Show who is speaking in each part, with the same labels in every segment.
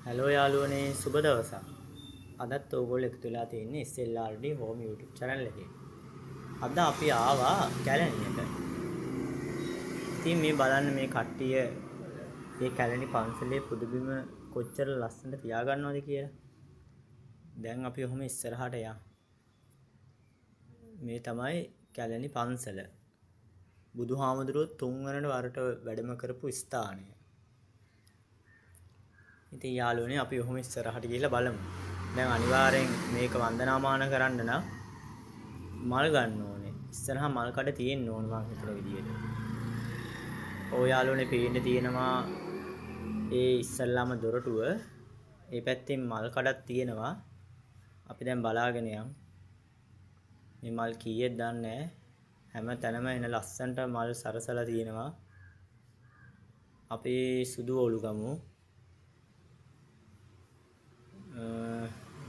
Speaker 1: Hello යාළුවනේ සුබ දවසක්. අදත් ඕගොල්ලෝ එකතු වෙලා තියෙන්නේ SLRD Home YouTube channel එකේ. අද අපි ආවා කැලණියට. ඉතින් මේ බලන්න මේ කට්ටිය මේ කැලණි පන්සලේ පුදුබිම කොච්චර ලස්සනට තියාගන්නවද කියලා. දැන් අපි ඔහොම ඉස්සරහට යමු. මේ තමයි කැලණි පන්සල. බුදුහාමුදුරුවෝ තුන්වරට වරට වැඩම කරපු ස්ථානය. ඉතින් යාළුවනේ අපි ඔහොම ඉස්සරහට ගිහිල්ලා බලමු. දැන් අනිවාර්යෙන් මේක වන්දනාමාන කරන්න නම් මල් ගන්න ඕනේ. ඉස්සරහා මල් කඩ තියෙන්න ඕන මං හිතන විදියට. ඔය යාළුවනේ පේන්න තියෙනවා ඒ ඉස්සල්ලාම දොරටුව. ඒ පැත්තෙන් මල් කඩක් තියෙනවා. අපි දැන් බලාගෙන යමු. මේ මල් කීයද දන්නේ නැහැ. හැම තැනම එන ලස්සනට මල් සරසලා තියෙනවා. අපි සුදු ඔලු ගමු.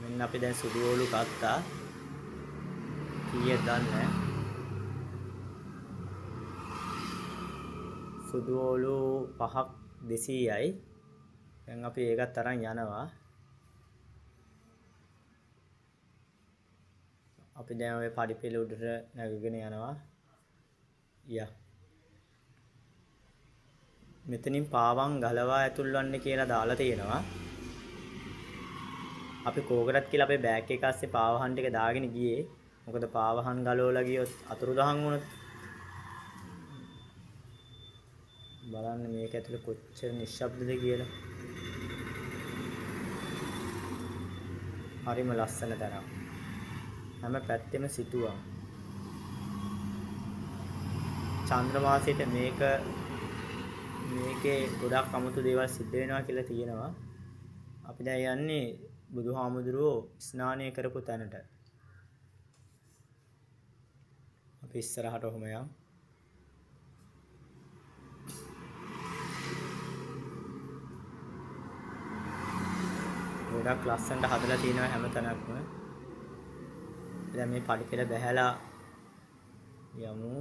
Speaker 1: මෙන්න අපි දැන් සුදු ඔලු ගත්තා. කීයද දන්නේ නැහැ. සුදු ඔලු 5ක් 200යි. දැන් අපි ඒකත් අරන් යනවා. අපි දැන් ඔය පඩිපෙළ උඩට නැගගෙන යනවා. යා. මෙතනින් පාවම් ගලවා ඇතුල්වන්න කියලා දාලා තියෙනවා. අපි කෝකටත් කියලා අපේ බෑග් එක ඇස්සේ පාවහන් ටික දාගෙන ගියේ. මොකද පාවහන් ගලවලා ගියොත් අතුරුදහන් වුණොත්. බලන්න මේක ඇතුලේ කොච්චර නිශ්ශබ්දද කියලා. හරිම ලස්සන තරම්. හැම පැත්තෙම සිටුවා. චන්ද්‍රමාසයට මේකේ ගොඩක් අමුතු දේවල් සිද්ධ වෙනවා කියලා තියෙනවා. අපි දැන් යන්නේ බුදුහාමුදුරුවෝ ස්නානය කරපු තැනට. අපි ඉස්සරහට ඔහොම යමු. ගොඩක් ලස්සනට හදලා තියෙනවා හැම තැනක්ම. දැන් මේ පඩිපෙළ බැහැලා යමු.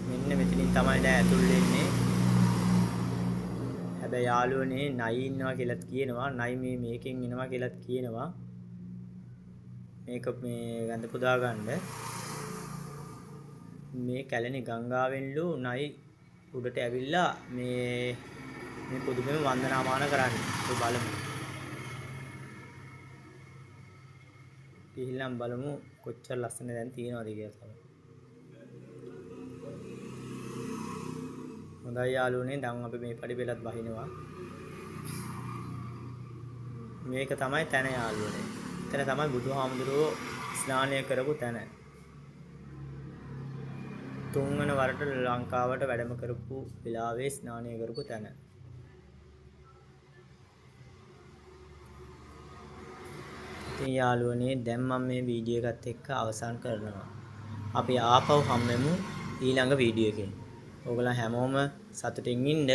Speaker 1: මෙන්න මෙතනින් තමයි දැන් ඇතුල් වෙන්නේ. හැබැයි යාළුවනේ නයි ඉන්නවා කියලාත් කියනවා. නයි මේකෙන් එනවා කියලාත් කියනවා. මේක මේ ගඳ පුදා ගන්න. මේ කැලණි ගංගාවෙන්ලු නයි උඩට ඇවිල්ලා මේ පුදුමම වන්දනාමාන කරන්නේ. අපි බලමු. ගිහිල්ලා බලමු කොච්චර ලස්සන දැන් තියෙනවද කියලා තමයි. හොඳයි යාළුවනේ දැන් අපි මේ පඩිපෙළත් බහිනවා. මේක තමයි තැන යාළුවනේ. එතන තමයි බුදුහාමුදුරුවෝ ස්නානය කරපු තැන. තුන්වන වරට ලංකාවට වැඩම කරපු වෙලාවේ ස්නානය කරපු තැන. ඉතින් යාළුවනේ දැන් මම මේ වීඩියෝ එකත් එක්ක අවසන් කරනවා. අපි ආපහු හම්බෙමු ඊළඟ වීඩියෝ එකෙන්. ඕගොල්ලෝ හැමෝම සතුටින් ඉන්න.